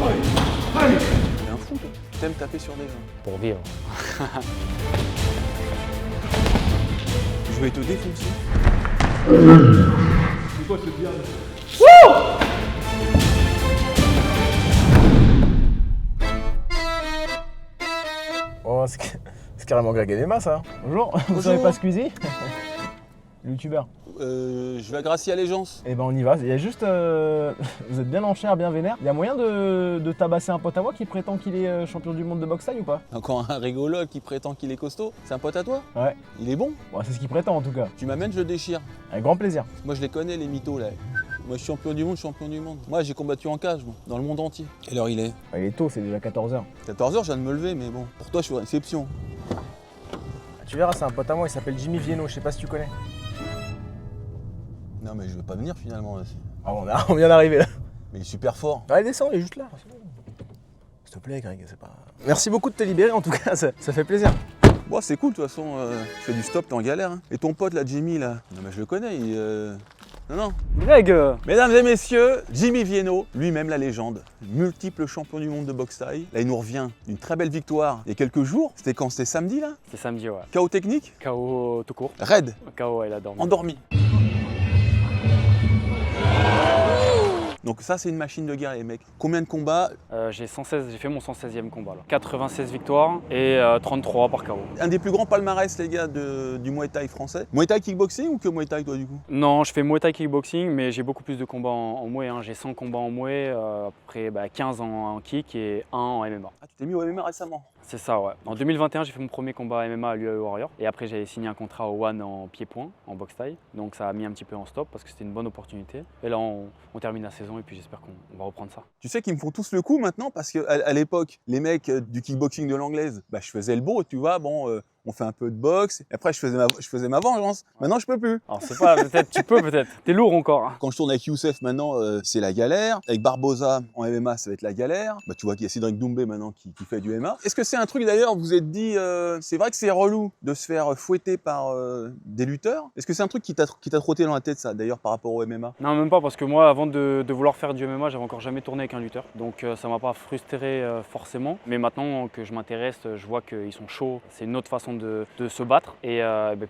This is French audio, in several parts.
T'es un fou, toi. Tu t'aimes taper sur des gens. Pour vivre. Je vais te défoncer. C'est quoi ce diable? Oh, c'est carrément Greg MMA ça. Bonjour, vous savez pas Squeezie? Youtubeur. Je vais à Gracie Allégeance. Eh ben on y va, il y a juste... vous êtes bien en chair, bien vénère. Il y a moyen de tabasser un pote à moi qui prétend qu'il est champion du monde de boxe taille ou pas? Encore un rigolo qui prétend qu'il est costaud. C'est un pote à toi? Ouais. Il est bon? Bon, c'est ce qu'il prétend en tout cas. Tu m'amènes, je le déchire. Avec grand plaisir. Moi, je les connais, les mythos, là. Moi, je suis champion du monde, champion du monde. Moi, j'ai combattu en cage, moi, dans le monde entier. Quelle heure il est? Il est tôt, c'est déjà 14h. 14h, je viens de me lever, mais bon. Pour toi, je suis une réception. Tu verras, c'est un pote à moi, il s'appelle Jimmy Vienno, je sais pas si tu connais. Non, mais je veux pas venir, finalement, là. Ah, on vient d'arriver là. Mais il est super fort. Allez, descends, il est juste là. S'il te plaît, Greg, c'est pas... Merci beaucoup de te libérer, en tout cas, ça fait plaisir. Bon, c'est cool, de toute façon. Tu fais du stop, t'es en galère. Hein. Et ton pote, là, Jimmy, là. Non, mais je le connais, il... Non. Greg Mesdames et messieurs, Jimmy Vienno, lui-même la légende, multiple champion du monde de boxe thaï. Là, il nous revient d'une très belle victoire il y a quelques jours. C'était quand? C'était samedi, là? C'est samedi, ouais. KO technique? KO tout court. Raid? KO, il a dormi. Endormi. Donc ça, c'est une machine de guerre, les mecs. Combien de combats? J'ai fait mon 116e combat là. 96 victoires et 33 par KO. Un des plus grands palmarès, les gars, du Muay Thai français. Muay Thai kickboxing ou que Muay Thai, toi, du coup? Non, je fais Muay Thai kickboxing, mais j'ai beaucoup plus de combats en Muay. Hein. J'ai 100 combats en Muay, à peu près 15 en kick et 1 en MMA. Ah, tu t'es mis au MMA récemment? C'est ça, ouais. En 2021, j'ai fait mon premier combat MMA à l'UAE Warrior. Et après, j'avais signé un contrat au One en pied-point, en boxe thaï. Donc ça a mis un petit peu en stop parce que c'était une bonne opportunité. Et là, on termine la saison et puis j'espère qu'on va reprendre ça. Tu sais qu'ils me font tous le coup maintenant parce qu'à l'époque, les mecs du kickboxing de l'anglaise, bah, je faisais le beau, tu vois, bon, on fait un peu de boxe. Et après, je faisais ma vengeance. Maintenant, je peux plus. Alors, c'est pas, peut-être, tu peux peut-être. T'es lourd encore. Hein. Quand je tourne avec Youssef maintenant, c'est la galère. Avec Barbosa en MMA, ça va être la galère. Bah, tu vois qu'il y a Cédric Doumbé maintenant qui fait du MMA. Est-ce que c'est un truc d'ailleurs, vous vous êtes dit, c'est vrai que c'est relou de se faire fouetter par des lutteurs? Est-ce que c'est un truc qui t'a trotté dans la tête, ça, d'ailleurs, par rapport au MMA? Non, même pas, parce que moi, avant de vouloir faire du MMA, j'avais encore jamais tourné avec un lutteur. Donc ça m'a pas frustré forcément. Mais maintenant que je m'intéresse, je vois qu'ils sont chauds. C'est une autre façon de se battre. Et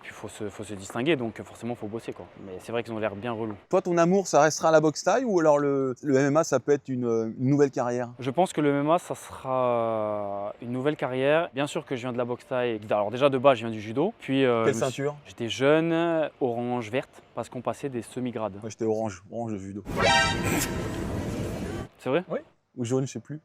puis il faut se distinguer, donc forcément, il faut bosser, quoi. Mais c'est vrai qu'ils ont l'air bien relous. Toi, ton amour, ça restera la boxe thaï ou alors le MMA, ça peut être une nouvelle carrière? Je pense que le MMA, ça sera une nouvelle carrière. Bien sûr que je viens de la boxe thaï. Alors déjà, de base, je viens du judo. Puis, Quelle ceinture? J'étais jeune, orange, verte, parce qu'on passait des semi-grades. Moi, j'étais orange de judo. C'est vrai? Oui. Ou jaune, je sais plus.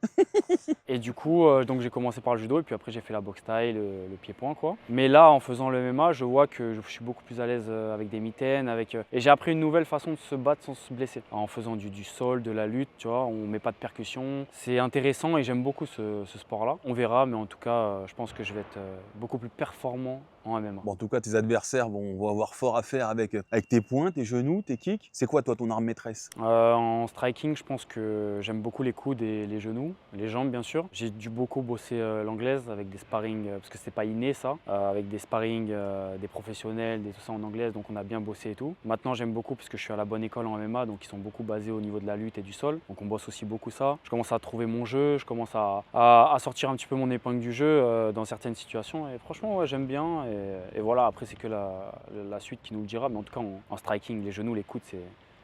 Et du coup, donc j'ai commencé par le judo et puis après j'ai fait la boxe thaï, le pied-point quoi. Mais là, en faisant le MMA, je vois que je suis beaucoup plus à l'aise avec des mitaines, et j'ai appris une nouvelle façon de se battre sans se blesser. En faisant du sol, de la lutte, tu vois, on met pas de percussion. C'est intéressant et j'aime beaucoup ce sport-là. On verra, mais en tout cas, je pense que je vais être beaucoup plus performant en MMA. Bon, en tout cas, tes adversaires vont avoir fort à faire avec tes poings, tes genoux, tes kicks. C'est quoi, toi, ton arme maîtresse? En striking, je pense que j'aime beaucoup les coudes et les genoux, les jambes bien sûr. J'ai dû beaucoup bosser l'anglaise avec des sparring, parce que c'est pas inné ça, avec des sparring, des professionnels, tout ça en anglaise, donc on a bien bossé et tout. Maintenant, j'aime beaucoup parce que je suis à la bonne école en MMA, donc ils sont beaucoup basés au niveau de la lutte et du sol, donc on bosse aussi beaucoup ça. Je commence à trouver mon jeu, je commence à sortir un petit peu mon épingle du jeu dans certaines situations, et franchement, ouais, j'aime bien. Et voilà, après c'est que la suite qui nous le dira, mais en tout cas en striking, les genoux, les coudes,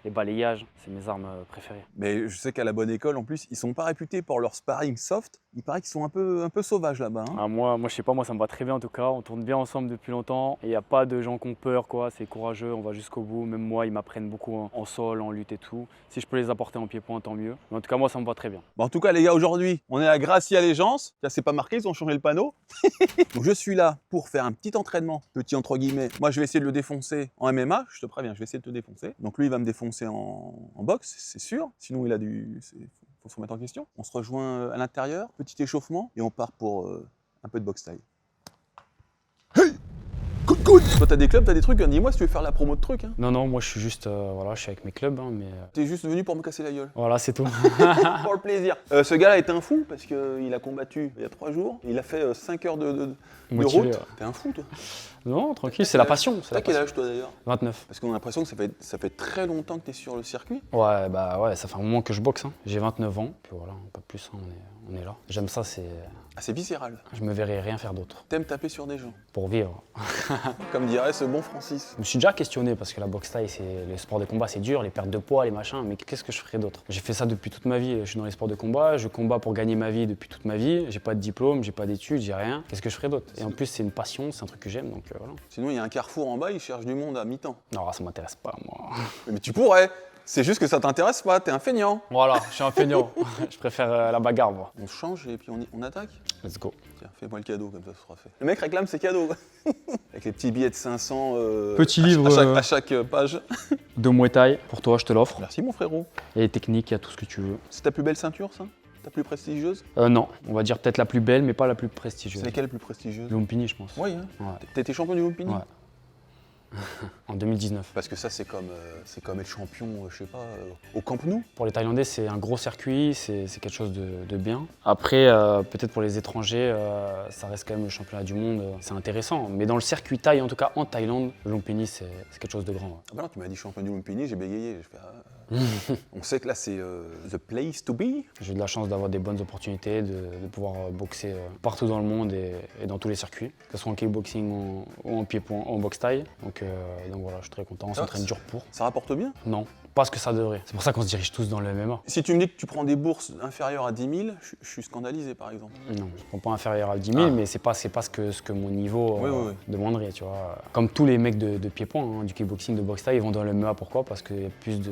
les balayages, c'est mes armes préférées. Mais je sais qu'à la bonne école, en plus, ils sont pas réputés pour leur sparring soft. Il paraît qu'ils sont un peu sauvages là-bas. Hein. Ah, moi, je sais pas, moi ça me va très bien en tout cas. On tourne bien ensemble depuis longtemps. Et il n'y a pas de gens qui ont peur, quoi. C'est courageux, on va jusqu'au bout. Même moi, ils m'apprennent beaucoup en sol, en lutte et tout. Si je peux les apporter en pied-point, tant mieux. Mais en tout cas, moi, ça me va très bien. Bon, en tout cas, les gars, aujourd'hui, on est à Gracie Allégeance. Là, c'est pas marqué, ils ont changé le panneau. Donc, je suis là pour faire un petit entraînement, petit entre guillemets. Moi, je vais essayer de le défoncer en MMA. Je te préviens, je vais essayer de te défoncer. Donc, lui, il va me défoncer en boxe, c'est sûr. Sinon, il a faut se remettre en question. On se rejoint à l'intérieur, petit échauffement, et on part pour un peu de boxe taille. Hey! Coup de Écoute, toi t'as des clubs, t'as des trucs, dis-moi si tu veux faire la promo de trucs. Hein. Non, non, moi je suis juste, voilà, je suis avec mes clubs, hein, mais T'es juste venu pour me casser la gueule. voilà, c'est tout. Pour le plaisir. Ce gars-là est un fou parce qu'il a combattu il y a 3 jours. Il a fait 5 heures de Motivé, route. ouais. T'es un fou toi. Non, tranquille, c'est la passion. C'est T'as la quel passion. âge toi d'ailleurs? 29. Parce qu'on a l'impression que ça fait très longtemps que t'es sur le circuit. Ouais, bah ouais, ça fait un moment que je boxe. Hein. J'ai 29 ans, puis voilà, pas plus, hein, on est là. J'aime ça, Ah, c'est viscéral. je me verrai rien faire d'autre. T'aimes taper sur des gens. Pour vivre. Comme dirait ce bon Francis. Je me suis déjà questionné parce que la boxe taille, le sport de combat, c'est dur, les pertes de poids, les machins, mais qu'est-ce que je ferais d'autre? J'ai fait ça depuis toute ma vie, je suis dans les sports de combat, je combats pour gagner ma vie depuis toute ma vie, j'ai pas de diplôme, j'ai pas d'études, j'ai rien. Qu'est-ce que je ferais d'autre? Et en plus, c'est une passion, c'est un truc que j'aime, donc voilà. Sinon, il y a un carrefour en bas, il cherche du monde à mi-temps. Non, ça m'intéresse pas, moi. Mais tu pourrais. C'est juste que ça t'intéresse pas, t'es un feignant. Voilà, je suis un feignant. Je préfère la bagarre, moi. On se change et puis on attaque. Let's go. Tiens, fais-moi le cadeau, comme ça ce sera fait. Le mec réclame ses cadeaux. Avec les petits billets de 500 Petit livre, à chaque page. De Muay Thai, pour toi, je te l'offre. Merci mon frérot. Il y a les techniques, il y a tout ce que tu veux. C'est ta plus belle ceinture ça? Ta plus prestigieuse? Non, on va dire peut-être la plus belle, mais pas la plus prestigieuse. C'est laquelle la plus prestigieuse? Lumpini, je pense. Oui, hein. Ouais. T'as été champion du Lumpini? Ouais. En 2019. Parce que ça, c'est comme être champion, je sais pas, au Camp Nou. Pour les Thaïlandais, c'est un gros circuit, c'est quelque chose de bien. Après, peut-être pour les étrangers, ça reste quand même le championnat du monde, c'est intéressant. Mais dans le circuit thaï, en tout cas en Thaïlande, le Lumpini, c'est quelque chose de grand. Ouais. Ah bah non, tu m'as dit champion du Lumpini, j'ai bégayé. J'ai fait, on sait que là, c'est the place to be. J'ai eu de la chance d'avoir des bonnes opportunités, de pouvoir boxer partout dans le monde et dans tous les circuits, que ce soit en kickboxing ou en pied-point, en boxe thaï. Donc voilà, je suis très content, on s'entraîne dur pour. Ça rapporte bien? Non, pas ce que ça devrait. C'est pour ça qu'on se dirige tous dans le MMA. Si tu me dis que tu prends des bourses inférieures à 10 000, je suis scandalisé par exemple. Non, je ne prends pas inférieur à 10 000, mais c'est pas ce que mon niveau demanderait, tu vois. Comme tous les mecs de pied-point, hein, du kickboxing, de boxe thaï, ils vont dans le MMA, pourquoi? Parce que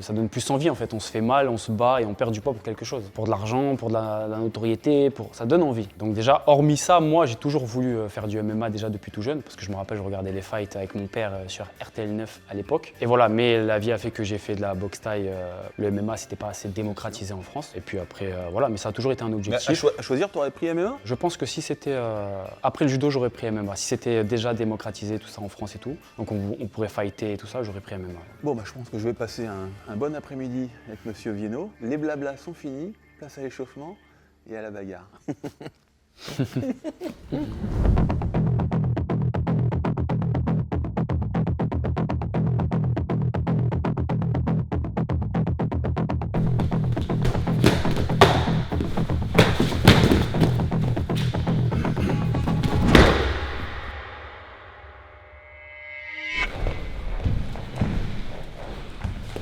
ça donne plus envie en fait. On se fait mal, on se bat et on perd du poids pour quelque chose. Pour de l'argent, pour de la notoriété, ça donne envie. Donc déjà, hormis ça, moi j'ai toujours voulu faire du MMA déjà depuis tout jeune, parce que je me rappelle, je regardais les fights avec mon père sur RTL 9 à l'époque. Et voilà, mais la vie a fait que j'ai fait de la boxe thaï. Le MMA, c'était pas assez démocratisé en France. Et puis après, voilà, mais ça a toujours été un objectif. À choisir, tu aurais pris MMA? Je pense que si c'était après le judo, j'aurais pris MMA. Si c'était déjà démocratisé tout ça en France et tout, donc on pourrait fighter et tout ça, j'aurais pris MMA. Bon, bah je pense que je vais passer un bon après-midi avec Monsieur Viennot. Les blablas sont finis, place à l'échauffement et à la bagarre.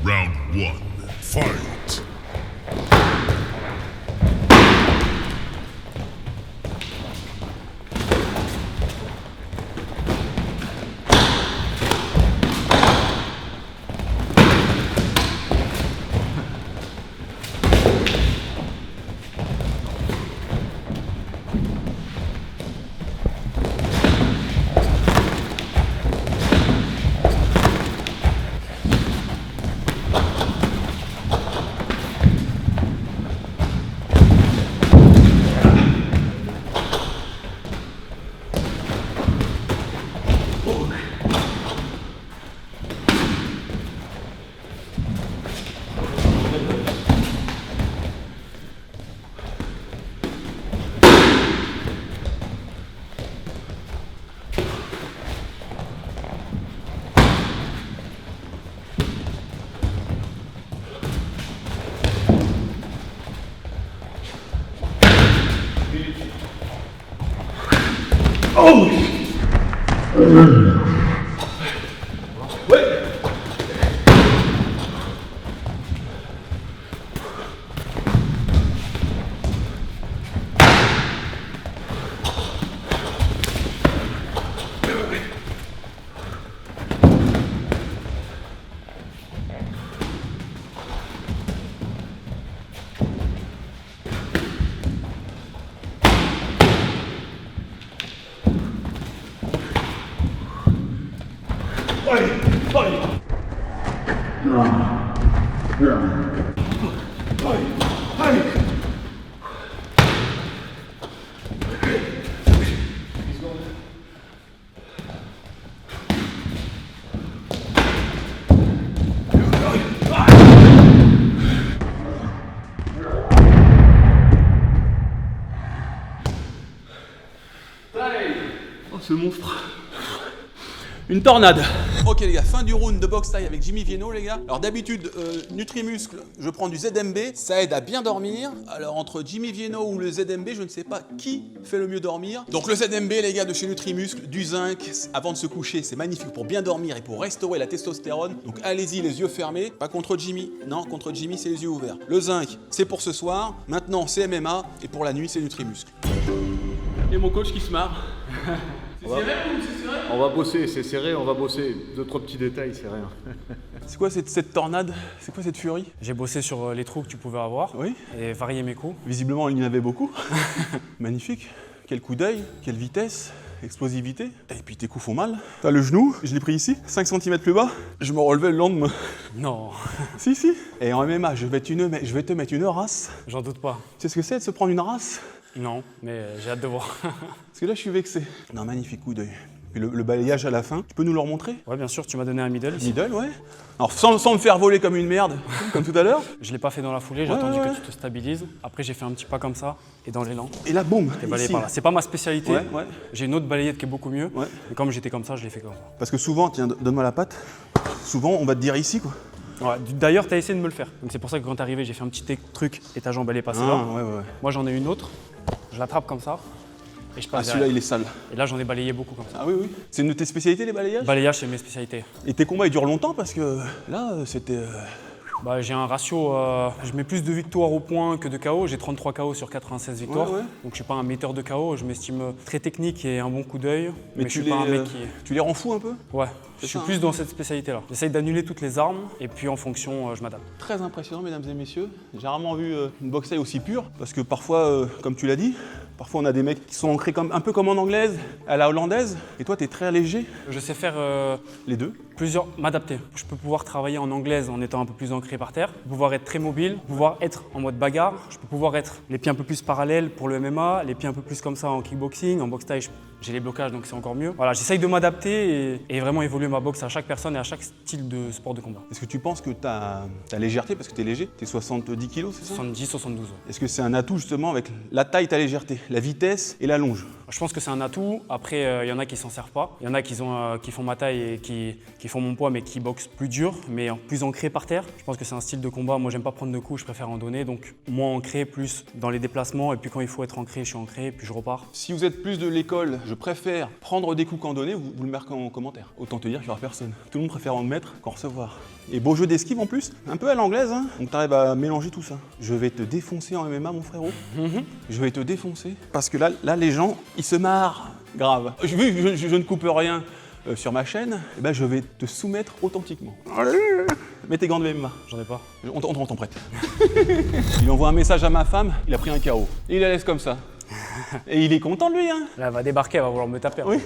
Round 1, fight! ce monstre. Une tornade. Ok les gars, fin du round de boxe taille avec Jimmy Vienno les gars. Alors d'habitude, Nutrimuscle, je prends du ZMB, ça aide à bien dormir. Alors entre Jimmy Vienno ou le ZMB, je ne sais pas qui fait le mieux dormir. Donc le ZMB les gars de chez Nutrimuscle, du zinc avant de se coucher, c'est magnifique pour bien dormir et pour restaurer la testostérone. Donc allez-y les yeux fermés, pas contre Jimmy. Non, contre Jimmy c'est les yeux ouverts. Le zinc, c'est pour ce soir. Maintenant c'est MMA et pour la nuit c'est Nutrimuscle. Et mon coach qui se marre. C'est serré ou c'est serré? On va bosser, c'est serré, on va bosser. 2-3 petits détails, c'est rien. C'est quoi cette tornade? C'est quoi cette furie? J'ai bossé sur les trous que tu pouvais avoir Oui. et varié mes coups. Visiblement, il y en avait beaucoup. Magnifique. Quel coup d'œil, quelle vitesse, explosivité. Et puis tes coups font mal. T'as le genou, je l'ai pris ici, 5 cm plus bas. Je me relevais le lendemain. Non, Si. Et en MMA, je vais te mettre une race. j'en doute pas. Tu sais ce que c'est de se prendre une race? Non, mais j'ai hâte de voir. Parce que là, je suis vexé. Non, magnifique coup d'œil. Puis le balayage à la fin, tu peux nous le remontrer? Ouais, bien sûr, tu m'as donné un middle ici. Middle, ouais. Alors, sans me faire voler comme une merde, comme tout à l'heure. Je l'ai pas fait dans la foulée, j'ai Ouais, attendu ouais. que tu te stabilises. Après, j'ai fait un petit pas comme ça et dans l'élan. Et là, boum. T'es balayé ici. par là. C'est pas ma spécialité. Ouais. J'ai une autre balayette qui est beaucoup mieux. Ouais. Mais comme j'étais comme ça, je l'ai fait comme ça. Parce que souvent, tiens, donne-moi la patte. Souvent, on va te dire ici, quoi. Ouais, d'ailleurs, tu as essayé de me le faire. Donc c'est pour ça que quand t'es arrivé, j'ai fait un petit truc et ta jambe elle est passée là. Ouais. Moi j'en ai une autre, je l'attrape comme ça et je Ah, passe celui-là, derrière. il est sale. Et là j'en ai balayé beaucoup comme ça. Ah oui. C'est une de tes spécialités, les balayages? Balayage c'est mes spécialités. Et tes combats, ils durent longtemps parce que là, c'était... Bah, j'ai un ratio, je mets plus de victoires au point que de KO. J'ai 33 KO sur 96 victoires. Ouais. Donc je suis pas un metteur de KO, je m'estime très technique et un bon coup d'œil. Mais je tu suis pas un mec qui... tu les rends fous un peu? Ouais, C'est je suis ça, plus hein. dans cette spécialité-là. J'essaye d'annuler toutes les armes et puis en fonction, je m'adapte. Très impressionnant, mesdames et messieurs. J'ai rarement vu une boxe taille aussi pure. Parce que parfois, comme tu l'as dit, parfois on a des mecs qui sont ancrés un peu comme en anglaise, à la hollandaise. Et toi, t'es très léger. Je sais faire Les deux. m'adapter. Je peux pouvoir travailler en anglaise en étant un peu plus ancré par terre, pouvoir être très mobile, pouvoir être en mode bagarre, je peux pouvoir être les pieds un peu plus parallèles pour le MMA, les pieds un peu plus comme ça en kickboxing, en boxe taille j'ai les blocages donc c'est encore mieux. Voilà, j'essaye de m'adapter et vraiment évoluer ma boxe à chaque personne et à chaque style de sport de combat. Est-ce que tu penses que ta légèreté, parce que t'es léger, t'es 70 kilos, c'est ça? 70, 72. Est-ce que c'est un atout justement avec la taille, ta légèreté, la vitesse et la longe? Je pense que c'est un atout. Après, il y en a qui s'en servent pas. Il y en a qui font ma taille et qui font mon poids, mais qui boxent plus dur, mais plus ancré par terre. Je pense que c'est un style de combat. Moi, j'aime pas prendre de coups, je préfère en donner. Donc, moins ancré, plus dans les déplacements. Et puis, quand il faut être ancré, je suis ancré, puis je repars. Si vous êtes plus de l'école, je préfère prendre des coups qu'en donner, vous le marquez en commentaire. Autant te dire qu'il n'y aura personne. Tout le monde préfère en mettre qu'en recevoir. Et beau jeu d'esquive en plus, un peu à l'anglaise, hein. Donc t'arrives à mélanger tout ça. Je vais te défoncer en MMA, mon frérot. Je vais te défoncer. Parce que là les gens, ils se marrent. Grave. Vu que je ne coupe rien sur ma chaîne, eh ben, je vais te soumettre authentiquement. Allez, mets tes gants de MMA. J'en ai pas. On t'en prête. Il envoie un message à ma femme, il a pris un KO. Et il la laisse comme ça. Et il est content de lui, hein. Là, elle va débarquer, elle va vouloir me taper. Oui.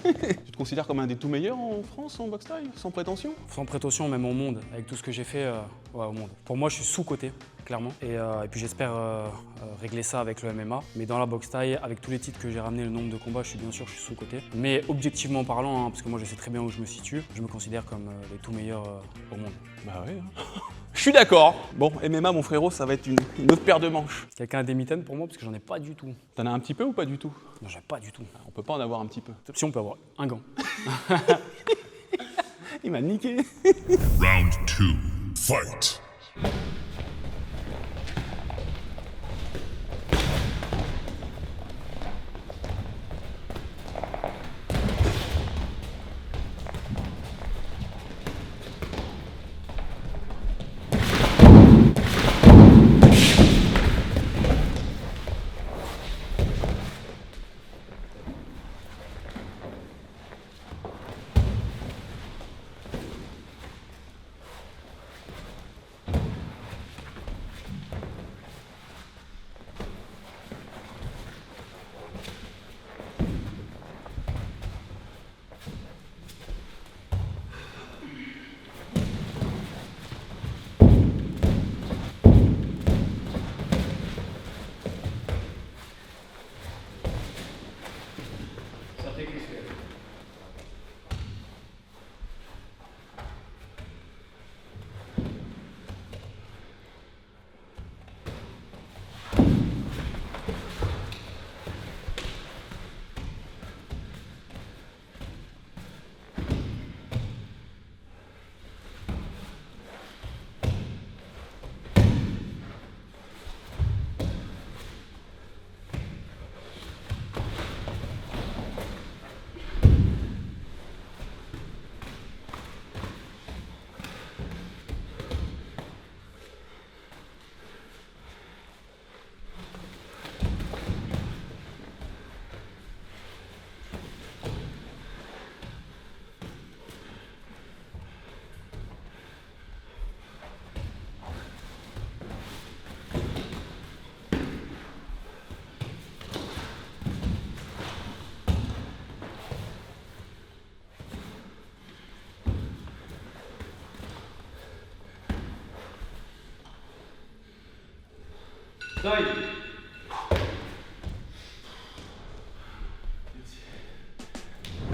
Tu te considères comme un des tout meilleurs en France en boxe taille, sans prétention? Sans prétention, même au monde, avec tout ce que j'ai fait ouais, au monde. Pour moi, je suis sous-coté, clairement. Et puis j'espère régler ça avec le MMA. Mais dans la boxe taille, avec tous les titres que j'ai ramenés, le nombre de combats, je suis sous-coté. Mais objectivement parlant, hein, parce que moi je sais très bien où je me situe, je me considère comme les tout meilleurs au monde. Bah oui. Hein. Je suis d'accord. Bon, MMA, mon frérot, ça va être une autre paire de manches. Quelqu'un a des mitaines pour moi parce que j'en ai pas du tout. T'en as un petit peu ou pas du tout? Non, j'en ai pas du tout. On peut pas en avoir un petit peu. Si on peut avoir un gant. Il m'a niqué. Round 2. Fight.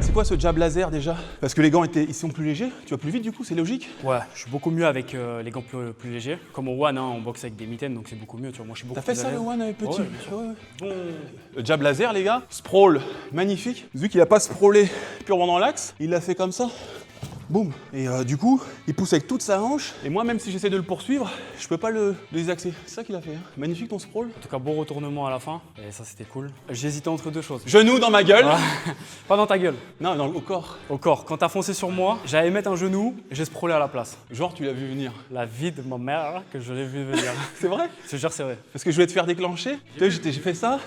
C'est quoi ce jab laser déjà? Parce que les gants ils sont plus légers, tu vas plus vite du coup, c'est logique? Ouais, je suis beaucoup mieux avec les gants plus légers. Comme au One, hein, on boxe avec des mitaines, donc c'est beaucoup mieux. Tu vois, moi, je suis beaucoup T'as fait plus à ça le l'aise. one avec petit? Ouais, bien sûr. Bon. Le jab laser les gars, sprawl, magnifique. Vu qu'il a pas sprawlé purement dans l'axe, il l'a fait comme ça. Boum. Et du coup, il pousse avec toute sa hanche. Et moi, même si j'essaie de le poursuivre, je peux pas le désaxer. C'est ça qu'il a fait. Hein. Magnifique ton sprawl. En tout cas, beau retournement à la fin. Et ça, c'était cool. J'hésitais entre deux choses. Genou dans ma gueule. Pas dans ta gueule, Non, au corps. au corps. Quand t'as foncé sur moi, j'allais mettre un genou et j'ai sprawlé à la place. Genre, tu l'as vu venir. La vie de ma mère que je l'ai vu venir. C'est vrai? Je te jure, c'est vrai. Parce que je voulais te faire déclencher. Tu sais, j'ai fait ça,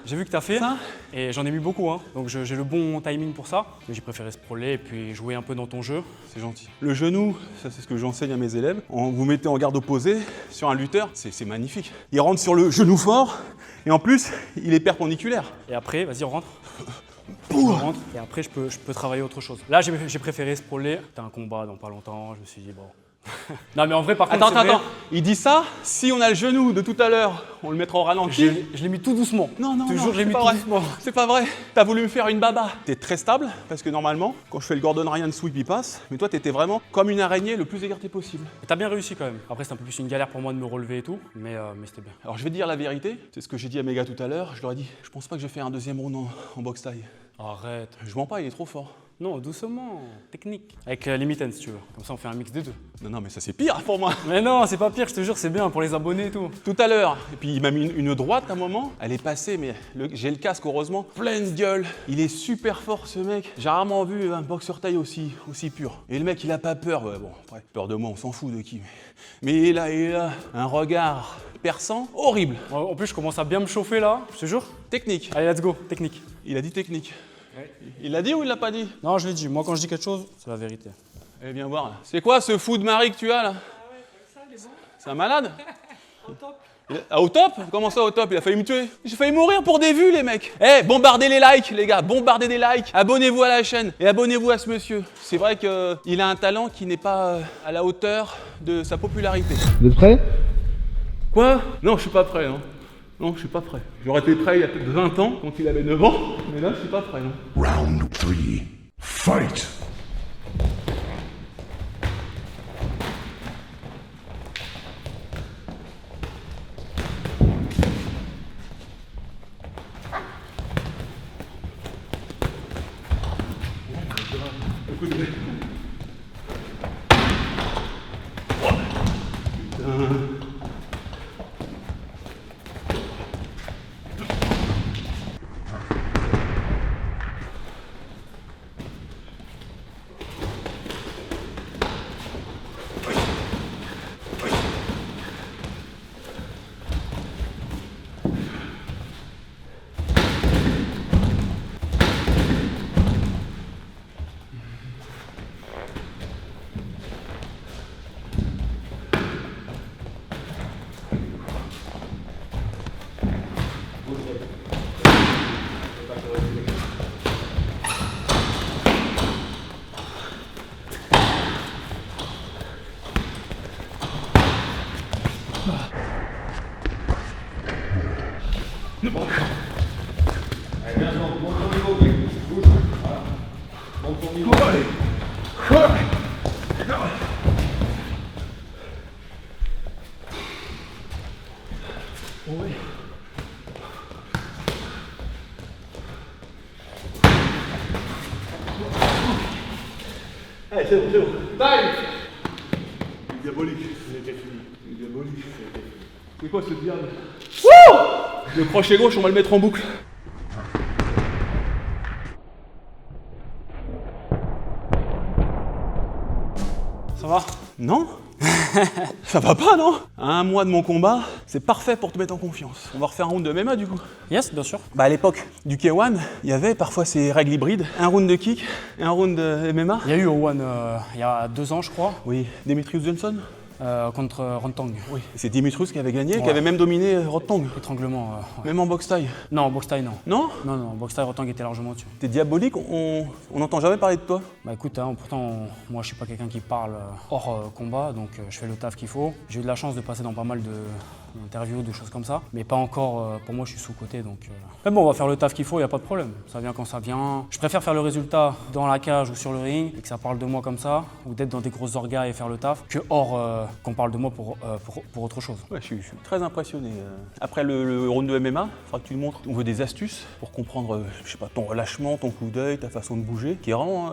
J'ai vu que t'as fait ça. et j'en ai mis beaucoup. Hein. Donc j'ai le bon timing pour ça. Mais j'ai préféré sprawler et puis jouer un peu dans ton jeu. C'est gentil. Le genou, ça c'est ce que j'enseigne à mes élèves. Vous mettez en garde opposée sur un lutteur, c'est magnifique. Il rentre sur le genou fort et en plus, il est perpendiculaire. Et après, vas-y, on rentre. On rentre et après, je peux travailler autre chose. Là, j'ai préféré sprawler. T'as un combat dans pas longtemps. Je me suis dit, bon. Non, mais en vrai, par contre, Attends. Il dit ça, si on a le genou de tout à l'heure, on le mettra au ralenti. Je l'ai mis tout doucement. Non, Toujours, je l'ai c'est mis pas tout vrai. doucement. C'est pas vrai. T'as voulu me faire une baba. T'es très stable, parce que normalement, quand je fais le Gordon Ryan sweep, il passe. Mais toi, t'étais vraiment comme une araignée le plus écarté possible. Et t'as bien réussi quand même. Après, c'est un peu plus une galère pour moi de me relever et tout. Mais c'était bien. Alors, je vais te dire la vérité. C'est ce que j'ai dit à mes gars tout à l'heure. Je leur ai dit, je pense pas que je vais faire un deuxième round en boxe taille. Arrête. Je mens pas, il est trop fort. Non, doucement. Technique. Avec les mitaines, si tu veux. Comme ça, on fait un mix des deux. Non, mais ça c'est pire pour moi. Mais non, c'est pas pire, je te jure, c'est bien pour les abonnés et tout. Tout à l'heure, et puis il m'a mis une droite à un moment, elle est passée, mais j'ai le casque heureusement, pleine gueule. Il est super fort ce mec. J'ai rarement vu un boxeur taille aussi pur. Et le mec il a pas peur, ouais, bon après, peur de moi on s'en fout de qui. Mais il est là, un regard perçant, horrible. En plus, je commence à bien me chauffer là, je te jure. Technique. Allez, let's go, technique. Il a dit technique. Il l'a dit ou il l'a pas dit? Non, je l'ai dit. Moi, quand je dis quelque chose, c'est la vérité. Eh bien voir là. C'est quoi ce fou de mari que tu as là? C'est un malade? Au top. Au top? Comment ça au top? Il a failli me tuer. J'ai failli mourir pour des vues les mecs. Eh, bombardez les likes les gars, bombardez des likes. Abonnez-vous à la chaîne et abonnez-vous à ce monsieur. C'est vrai qu'il a un talent qui n'est pas à la hauteur de sa popularité. Vous êtes prêts? Quoi? Non, je suis pas prêt, non. Non, je suis pas prêt. J'aurais été prêt il y a peut-être 20 ans, quand il avait 9 ans, mais là, je suis pas prêt, non. Round 3. Fight! Allez, c'est bon. Time! Diabolique. Diabolique. C'est quoi ce diable? Wouh! Le crochet gauche, on va le mettre en boucle. Ça va? Non? Ça va pas, non? À un mois de mon combat, c'est parfait pour te mettre en confiance. On va refaire un round de MMA du coup. Yes, bien sûr. Bah à l'époque du K1, il y avait parfois ces règles hybrides. Un round de kick et un round de MMA. Il y a eu au One il y a 2 ans, je crois, Oui, Demetrius Johnson. contre Rantang. Oui. C'est Demetrius qui avait gagné, qui Ouais. avait même dominé Rotang. Étranglement. Ouais. Même en boxe taille. Non, boxe taille, non. Non? Non, boxe taille, Rantang était largement dessus. T'es diabolique, on n'entend jamais parler de toi. Bah écoute, hein, pourtant, moi je suis pas quelqu'un qui parle hors combat, donc je fais le taf qu'il faut. J'ai eu de la chance de passer dans pas mal une interview, des choses comme ça. Mais pas encore, pour moi je suis sous-coté donc. Mais bon, on va faire le taf qu'il faut, il n'y a pas de problème. Ça vient quand ça vient. Je préfère faire le résultat dans la cage ou sur le ring et que ça parle de moi comme ça, ou d'être dans des grosses orgas et faire le taf, que hors qu'on parle de moi pour autre chose. Ouais, je suis très impressionné. Après le round de MMA, il faudra que tu nous montres. On veut des astuces pour comprendre, je sais pas, ton relâchement, ton coup d'œil, ta façon de bouger, qui est vraiment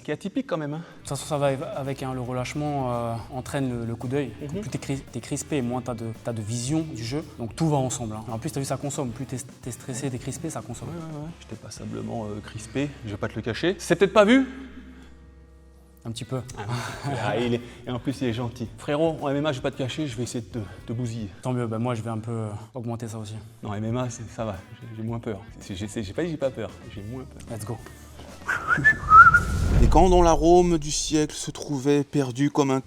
qui est atypique quand même. Hein. De toute façon, ça va avec le relâchement entraîne le coup d'œil. Plus t'es crispé, moins t'as de vision du jeu. Donc tout va ensemble. Hein. En plus, t'as vu, ça consomme. Plus t'es stressé, t'es crispé, ça consomme. Ouais. J'étais passablement crispé, je vais pas te le cacher. C'est peut-être pas vu. Un petit peu. Et en plus, il est gentil. Frérot, en MMA, je vais pas te cacher, je vais essayer de te bousiller. Tant mieux, moi je vais un peu augmenter ça aussi. Non, MMA, ça va, j'ai moins peur. J'ai pas dit que j'ai pas peur, j'ai moins peur. Let's go. Et quand dans l'arôme du siècle se trouvait perdu comme un...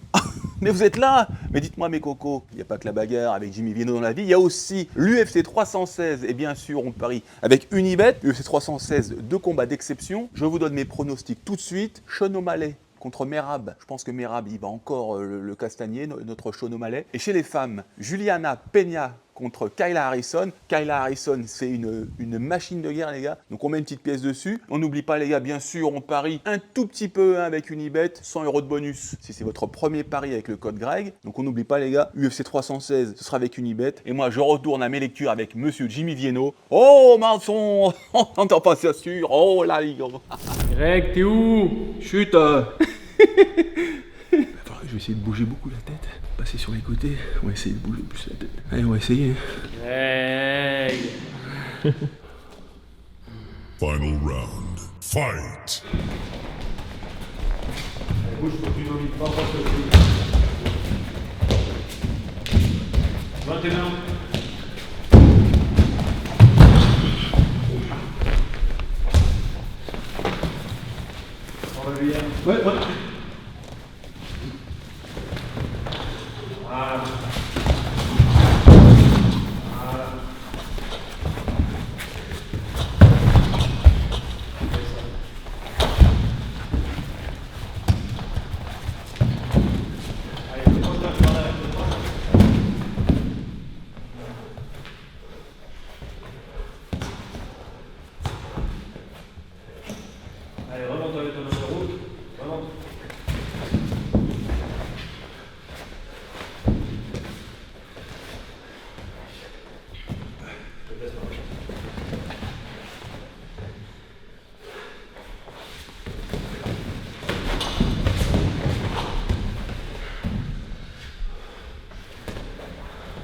Mais vous êtes là! Mais dites-moi mes cocos, il n'y a pas que la bagarre avec Jimmy Vienno dans la vie, il y a aussi l'UFC 316 et bien sûr on parie avec Unibet, l'UFC 316, 2 combats d'exception. Je vous donne mes pronostics tout de suite. Sean O'Malley contre Merab. Je pense que Merab, il va encore le castagner, notre Sean O'Malley. Et chez les femmes, Juliana Peña contre Kayla Harrison. Kayla Harrison, c'est une machine de guerre, les gars. Donc on met une petite pièce dessus. On n'oublie pas, les gars, bien sûr, on parie un tout petit peu avec Unibet, 100 € de bonus si c'est votre premier pari avec le code Greg. Donc on n'oublie pas, les gars, UFC 316, ce sera avec Unibet. Et moi, je retourne à mes lectures avec Monsieur Jimmy Vienno. Oh, Marson, on t'en pas sûr. Oh, la ligue. Greg, t'es où? Chut. Je vais essayer de bouger beaucoup la tête, passer sur les côtés, on va essayer de bouger plus la tête. Allez, on va essayer. Greg. Final round. Fight! Bouge pour que tu n'envies pas ce truc. 21. Ouais. Voilà. Allez, remonte avec ton autoroute. Remonte.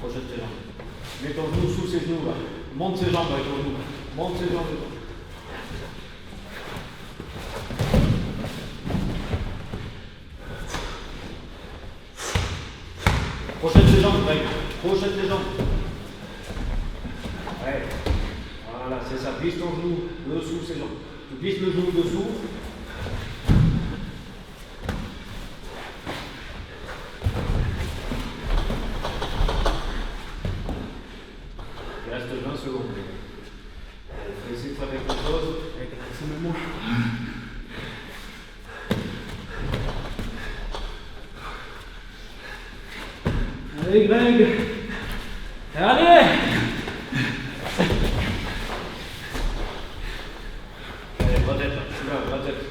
Projette tes jambes. Mets ton genou sous ses genoux là. Monte ses jambes avec ton genou. Monte ses jambes. Projette tes jambes, Greg. Projette tes jambes. Ouais. Voilà, c'est ça. Glisse ton genou dessous ses jambes. Tu glisses le genou dessous. Il reste 20 secondes. Allez, faut essayer de faire quelque chose. C'est le moment. Allez, Greg. Allez. Allez, bras tête, là, bras tête.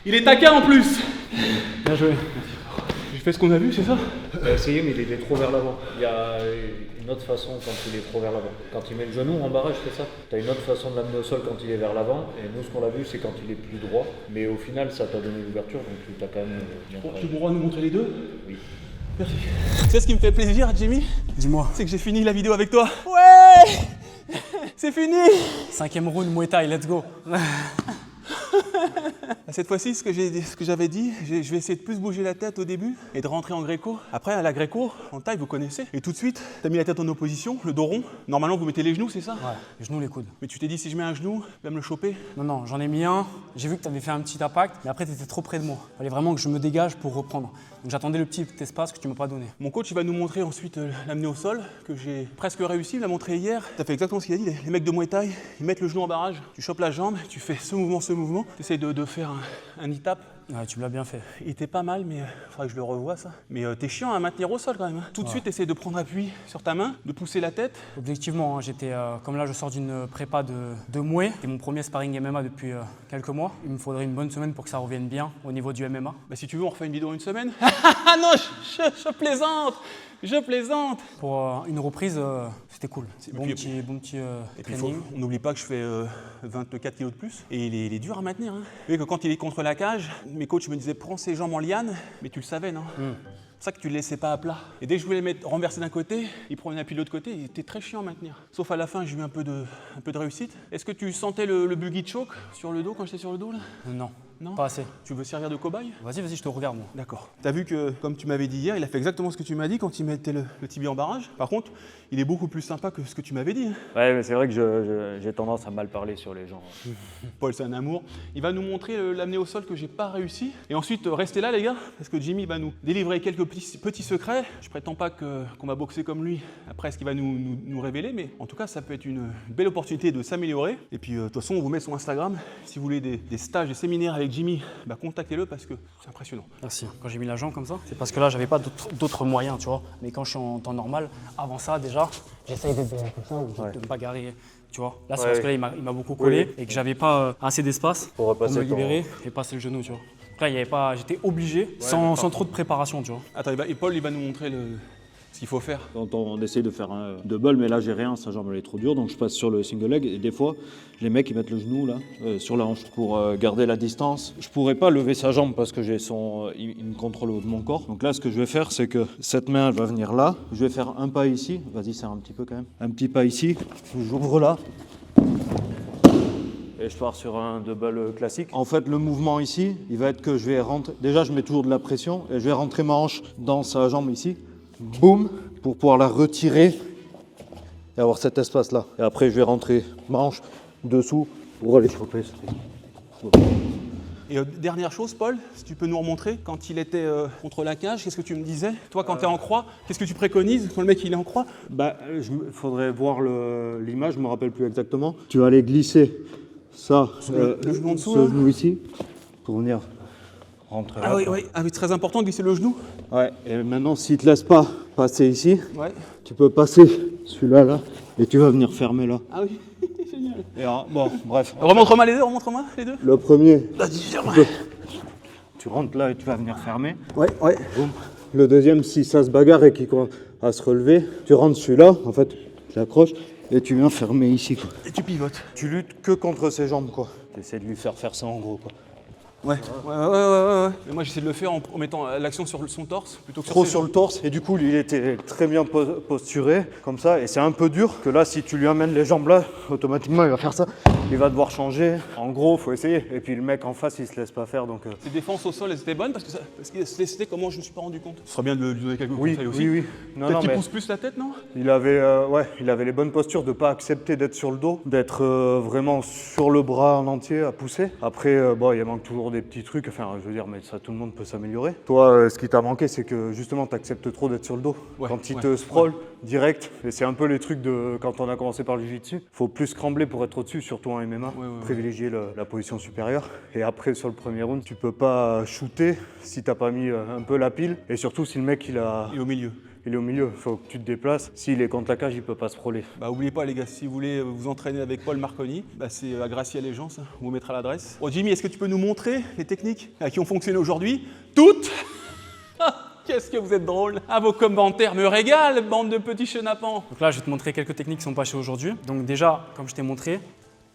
Il est taquin en plus. Bien joué. J'ai fait ce qu'on a vu, c'est ça? Essayez, mais il est trop vers l'avant. Il y a une autre façon quand il est trop vers l'avant. Quand il met le genou en barrage, c'est ça. Tu as une autre façon de l'amener au sol quand il est vers l'avant. Et nous, ce qu'on a vu, c'est quand il est plus droit. Mais au final, ça t'a donné l'ouverture, donc tu as quand même bien Tu travaillé. pourras nous montrer les deux? Oui. Merci. Tu sais ce qui me fait plaisir, Jimmy? Dis-moi. C'est que j'ai fini la vidéo avec toi. Ouais. C'est fini. 5e round, Muay Thai, let's go. Cette fois-ci, ce que j'avais dit, je vais essayer de plus bouger la tête au début et de rentrer en gréco. Après, à la gréco, en taille, vous connaissez. Et tout de suite, tu as mis la tête en opposition, le dos rond. Normalement, vous mettez les genoux, c'est ça? Ouais, les genoux, les coudes. Mais tu t'es dit, si je mets un genou, il va me le choper. Non, j'en ai mis un. J'ai vu que tu avais fait un petit impact, mais après, tu étais trop près de moi. Il fallait vraiment que je me dégage pour reprendre. Donc j'attendais le petit espace que tu m'as pas donné. Mon coach, il va nous montrer ensuite l'amener au sol, que j'ai presque réussi, il l'a montré hier. Tu as fait exactement ce qu'il a dit. Les mecs de Muay Thai, ils mettent le genou en barrage, tu chopes la jambe, tu fais ce mouvement, tu essaies essaie de faire un e-tap. Ouais, tu me l'as bien fait. Il était pas mal, mais il faudrait que je le revoie ça. Mais t'es chiant à maintenir au sol quand même. Hein. Tout de suite, essaie de prendre appui sur ta main, de pousser la tête. Objectivement, hein, j'étais, comme là je sors d'une prépa de Mouet, c'est mon premier sparring MMA depuis quelques mois. Il me faudrait une bonne semaine pour que ça revienne bien au niveau du MMA. Bah si tu veux, on refait une vidéo une semaine. Ah non, je plaisante. Je plaisante. Pour une reprise, c'était cool. Bon puis- petit Et puis training. on n'oublie pas que je fais 24 kilos de plus. Et il est dur à maintenir. Hein. Vous voyez que quand il est contre la cage, mes coachs me disaient prends ses jambes en liane, mais tu le savais, non? C'est pour ça que tu le laissais pas à plat. Et dès que je voulais le mettre renversé d'un côté, il prenait un appui de l'autre côté, il était très chiant à maintenir. Sauf à la fin, j'ai eu un peu de réussite. Est-ce que tu sentais le buggy choke sur le dos quand j'étais sur le dos là? Non, Non? pas assez. Tu veux servir de cobaye? Vas-y, je te regarde moi. D'accord. T'as vu que, comme tu m'avais dit hier, il a fait exactement ce que tu m'as dit quand il mettait le tibia en barrage. Par contre, il est beaucoup plus sympa que ce que tu m'avais dit. Hein. Ouais, mais c'est vrai que j'ai tendance à mal parler sur les gens. Paul, c'est un amour. Il va nous montrer l'amener au sol que j'ai pas réussi. Et ensuite, restez là, les gars, parce que Jimmy va nous délivrer quelques petits secrets. Je prétends pas qu'on va boxer comme lui après ce qu'il va nous révéler, mais en tout cas, ça peut être une belle opportunité de s'améliorer. Et puis, de toute façon, on vous met son Instagram. Si vous voulez des stages, des séminaires avec Jimmy, bah, contactez-le parce que c'est impressionnant. Merci. Quand j'ai mis la jambe comme ça, c'est parce que là, j'avais pas d'autres moyens, tu vois. Mais quand je suis en temps normal, avant ça, déjà, j'essaye d'être comme ça, de me bagarrer, tu vois. Là, c'est parce que là, il m'a beaucoup collé et que j'avais pas assez d'espace pour me libérer et passer le genou, tu vois. Donc là, il y avait pas, j'étais obligé, sans trop de préparation, tu vois. Attends, et Paul, il va nous montrer ce qu'il faut faire. Quand on essaie de faire un double, mais là j'ai rien, sa jambe elle est trop dure, donc je passe sur le single leg et des fois les mecs ils mettent le genou là sur la hanche pour garder la distance. Je pourrais pas lever sa jambe parce que il me contrôle au haut de mon corps. Donc là ce que je vais faire c'est que cette main elle va venir là, je vais faire un pas ici, vas-y serre un petit peu quand même, un petit pas ici, j'ouvre là. Et je pars sur un double classique. En fait, le mouvement ici, il va être que je vais rentrer. Déjà, je mets toujours de la pression et je vais rentrer ma hanche dans sa jambe ici. Boum, pour pouvoir la retirer et avoir cet espace-là. Et après, je vais rentrer ma hanche dessous pour aller choper. Et dernière chose, Paul, si tu peux nous remontrer, quand il était contre la cage, qu'est-ce que tu me disais? Toi, quand tu es en croix, qu'est-ce que tu préconises quand le mec il est en croix? Bah, faudrait voir l'image, je me rappelle plus exactement. Tu vas aller glisser ça, le genou en dessous, ce là. genou ici, pour venir rentrer là. Ah oui, c'est très important de glisser le genou. Ouais, et maintenant, s'il te laisse pas passer ici, Ouais. tu peux passer celui-là, là, et tu vas venir fermer là. Ah oui, génial. Et alors, bon, bref. Remontre-moi les deux, Le premier, Vas-y, ferme. tu rentres là et tu vas venir fermer. Ouais. Boum. Le deuxième, si ça se bagarre et qu'il commence à se relever, tu rentres celui-là, en fait, tu l'accroches et tu viens fermer ici, quoi. Et tu pivotes. Tu luttes que contre ses jambes, quoi. Tu essaies de lui faire ça en gros, quoi. Ouais. Mais moi, j'essaie de le faire en mettant l'action sur son torse plutôt que Trop ses sur jambes. le torse, et du coup, lui, il était très bien posturé, comme ça, et c'est un peu dur que là, si tu lui amènes les jambes là, automatiquement, il va faire ça. Il va devoir changer. En gros, faut essayer. Et puis le mec en face, il se laisse pas faire, donc. Ses défenses au sol, elles étaient bonnes parce que c'était comment je me suis pas rendu compte. Ce serait bien de lui donner quelques conseils aussi. Oui. Non, Peut-être qu'il mais pousse plus la tête, non? il avait les bonnes postures de ne pas accepter d'être sur le dos, d'être vraiment sur le bras en entier à pousser. Après, il manque toujours des petits trucs, enfin, je veux dire, mais ça, tout le monde peut s'améliorer. Toi, ce qui t'a manqué, c'est que justement, tu acceptes trop d'être sur le dos. Ouais, Quand il ouais, te sprawl direct, et c'est un peu les trucs de quand on a commencé par le jiu-jitsu, faut plus scrambler pour être au-dessus, surtout en MMA, privilégier la position supérieure. Et après, sur le premier round, tu peux pas shooter si t'as pas mis un peu la pile, et surtout si le mec il est au milieu. Il est au milieu, il faut que tu te déplaces. S'il est contre la cage, il peut pas se frôler. Bah, oubliez pas les gars, si vous voulez vous entraîner avec Paul Marconi, c'est à Gracie Allégeance, on vous mettra l'adresse. Bon Jimmy, est-ce que tu peux nous montrer les techniques qui ont fonctionné aujourd'hui? Toutes. Qu'est-ce que vous êtes drôle. Ah, vos commentaires me régalent, bande de petits chenapans. Donc là, je vais te montrer quelques techniques qui sont passées aujourd'hui. Donc déjà, comme je t'ai montré,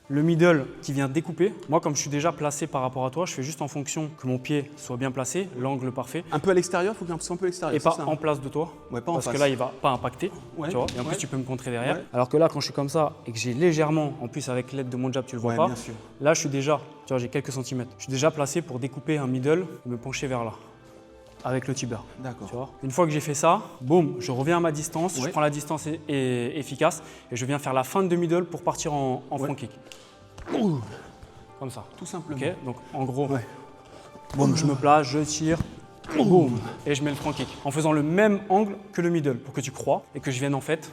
le middle qui vient découper. Moi, comme je suis déjà placé par rapport à toi, je fais juste en fonction que mon pied soit bien placé, l'angle parfait. Un peu à l'extérieur, il faut qu'il soit un peu à l'extérieur. Et pas c'est ça, en place de toi, Ouais, pas en parce face. que là, il va pas impacter, Ouais, tu vois. Et en ouais. plus, tu peux me contrer derrière. Ouais. Alors que là, quand je suis comme ça et que j'ai légèrement, en plus avec l'aide de mon jab, tu le vois Ouais, pas. bien sûr. Là, je suis déjà, tu vois, j'ai quelques centimètres. Je suis déjà placé pour découper un middle et me pencher vers là, avec le tibia. D'accord. Tu vois. Une fois que j'ai fait ça, boum, je reviens à ma distance, je Ouais. prends la distance efficace et je viens faire la fin de middle pour partir en front kick. Ouh, Comme ça. tout simplement. Ok, donc en gros, Ouais. boum, je me place, je tire, boum, et je mets le front kick. En faisant le même angle que le middle pour que tu crois et que je vienne en fait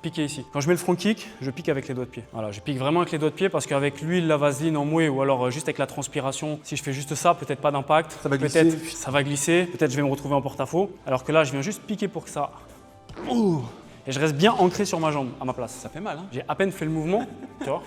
piquer ici. Quand je mets le front kick, je pique avec les doigts de pied. Voilà, je pique vraiment avec les doigts de pied parce qu'avec l'huile, la vaseline en mouée ou alors juste avec la transpiration, si je fais juste ça, peut-être pas d'impact. Ça va glisser. Peut-être ça va glisser, peut-être je vais me retrouver en porte-à-faux. Alors que là, je viens juste piquer pour que ça... Ouh. Et je reste bien ancré sur ma jambe, à ma place. Ça fait mal, hein. J'ai à peine fait le mouvement, tu vois.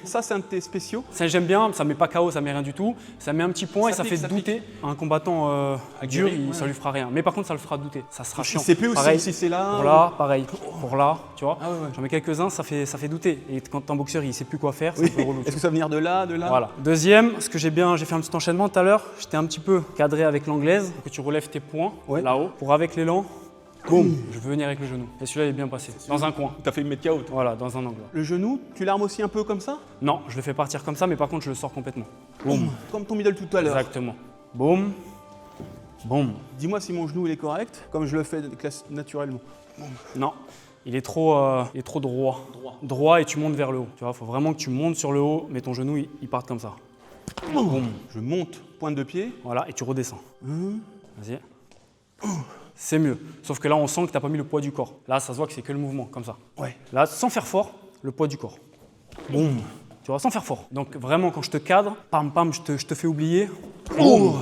Ça, c'est un de tes spéciaux. Ça, j'aime bien, ça met pas KO, ça met rien du tout. Ça met un petit point et ça pique, fait ça douter. Un combattant dur, Aguerri, ouais. ça lui fera rien. Mais par contre, ça le fera douter. Ça sera chiant. Il sait plus aussi Pareil, si c'est là. pour là, pareil. Pour là, tu vois. Ah ouais, ouais. J'en mets quelques-uns, ça fait douter. Et quand t'es un boxeur, il sait plus quoi faire, c'est un peu relou. Est-ce que ça va venir de là, de là? Voilà. Deuxième, ce que j'ai fait un petit enchaînement tout à l'heure. J'étais un petit peu cadré avec l'anglaise, pour que tu relèves tes poings là-haut. Pour avec l'élan, boum, je veux venir avec le genou. Et celui-là, il est bien passé. Dans un coin. T'as fait me mettre KO. toi. Voilà, dans un angle. Le genou, tu l'armes aussi un peu comme ça? Non, je le fais partir comme ça, mais par contre, je le sors complètement. Boum. Comme ton middle tout à l'heure. Exactement. Boum, boum. Dis-moi si mon genou il est correct, comme je le fais naturellement. Non, il est trop droit. Droit et tu montes vers le haut. Tu vois, il faut vraiment que tu montes sur le haut, mais ton genou, il parte comme ça. Boum. Je monte, pointe de pied. Voilà, et tu redescends. Vas-y. C'est mieux. Sauf que là, on sent que tu n'as pas mis le poids du corps. Là, ça se voit que c'est que le mouvement, comme ça. Ouais. Là, sans faire fort, le poids du corps. Boum. Tu vois, sans faire fort. Donc vraiment, quand je te cadre, pam, pam, je te fais oublier. Oh,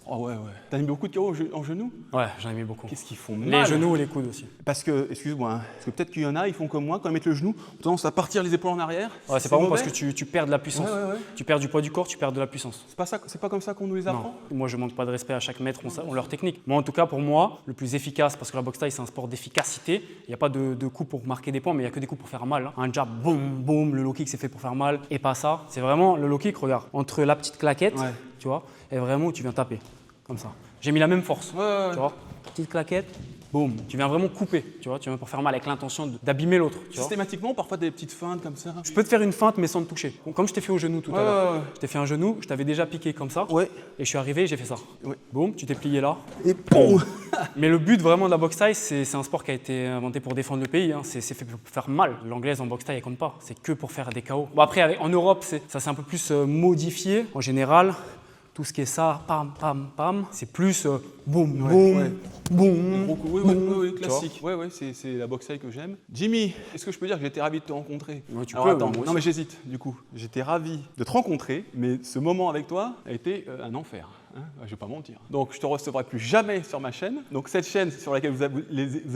oh ouais, ouais. T'as mis beaucoup de KO en genou? Ouais, j'en ai mis beaucoup. Qu'est-ce qu'ils font mal? Les genoux et les coudes aussi. Parce que, excuse-moi, hein, parce que peut-être qu'il y en a, ils font comme moi, quand ils mettent le genou, ils ont tendance à partir les épaules en arrière. Ouais, c'est pas bon parce mauvais. que tu perds de la puissance. Ouais. Tu perds du poids du corps, tu perds de la puissance. C'est pas comme ça qu'on nous les apprend? Non. Moi, je manque pas de respect à chaque maître, on leur technique. Moi, en tout cas, pour moi, le plus efficace, parce que la boxe thaï, c'est un sport d'efficacité. Il n'y a pas de coups pour marquer des points, mais il n'y a que des coups pour faire mal. Un jab, boum, boum, le low kick, c'est fait pour faire mal. Et pas ça. C'est vraiment le low kick, regarde, entre la petite claquette, tu vois, et vraiment où tu viens taper, comme ça. J'ai mis la même force, tu vois. Petite claquette, boum. Tu viens vraiment couper, tu vois. Tu viens pour faire mal avec l'intention d'abîmer l'autre, tu vois. Systématiquement, parfois des petites feintes comme ça. Je peux te faire une feinte, mais sans te toucher. Comme je t'ai fait au genou tout à l'heure. Ouais. Je t'ai fait un genou, je t'avais déjà piqué comme ça. Ouais. Et je suis arrivé, j'ai fait ça. Ouais. Boum, tu t'es plié là. Et boum. Mais le but vraiment de la boxe thaï, c'est un sport qui a été inventé pour défendre le pays. Hein. C'est fait pour faire mal. L'anglaise en boxe thaï, elle compte pas. C'est que pour faire des KO. Bon, après, en Europe, ça c'est un peu plus modifié. En général, tout ce qui est ça, pam, pam, pam, c'est plus boum, boum, boum. Oui, classique. Ouais, c'est la boxe thaï que j'aime. Jimmy, est-ce que je peux dire que j'étais ravi de te rencontrer? Ouais, tu Alors peux, attends, moi aussi. non mais j'hésite du coup. J'étais ravi de te rencontrer, mais ce moment avec toi a été un enfer. Hein, je vais pas mentir. Donc je te recevrai plus jamais sur ma chaîne. Donc cette chaîne sur laquelle vous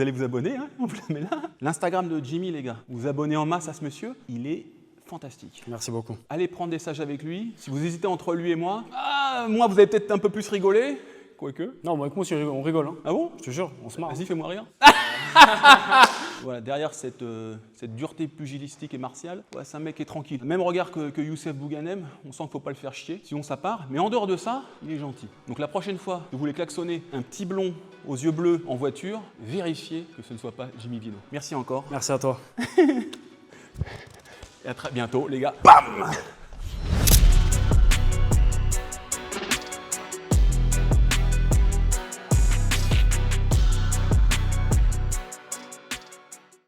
allez vous abonner, hein, on vous la met là. L'Instagram de Jimmy, les gars. Vous abonnez en masse à ce monsieur, il est fantastique. Merci beaucoup. Allez prendre des stages avec lui. Si vous hésitez entre lui et moi, moi vous avez peut-être un peu plus rigolé, quoique. Non, moi avec moi aussi, on rigole. Hein. Ah bon? Je te jure, on se marre. Vas-y, fais-moi rire. Voilà, derrière cette dureté pugilistique et martiale, ouais, c'est un mec qui est tranquille. Même regard que Youssef Bouganem, on sent qu'il ne faut pas le faire chier, sinon ça part. Mais en dehors de ça, il est gentil. Donc la prochaine fois que vous voulez klaxonner un petit blond aux yeux bleus en voiture, vérifiez que ce ne soit pas Jimmy Vino. Merci encore. Merci à toi. Et à très bientôt, les gars. Bam!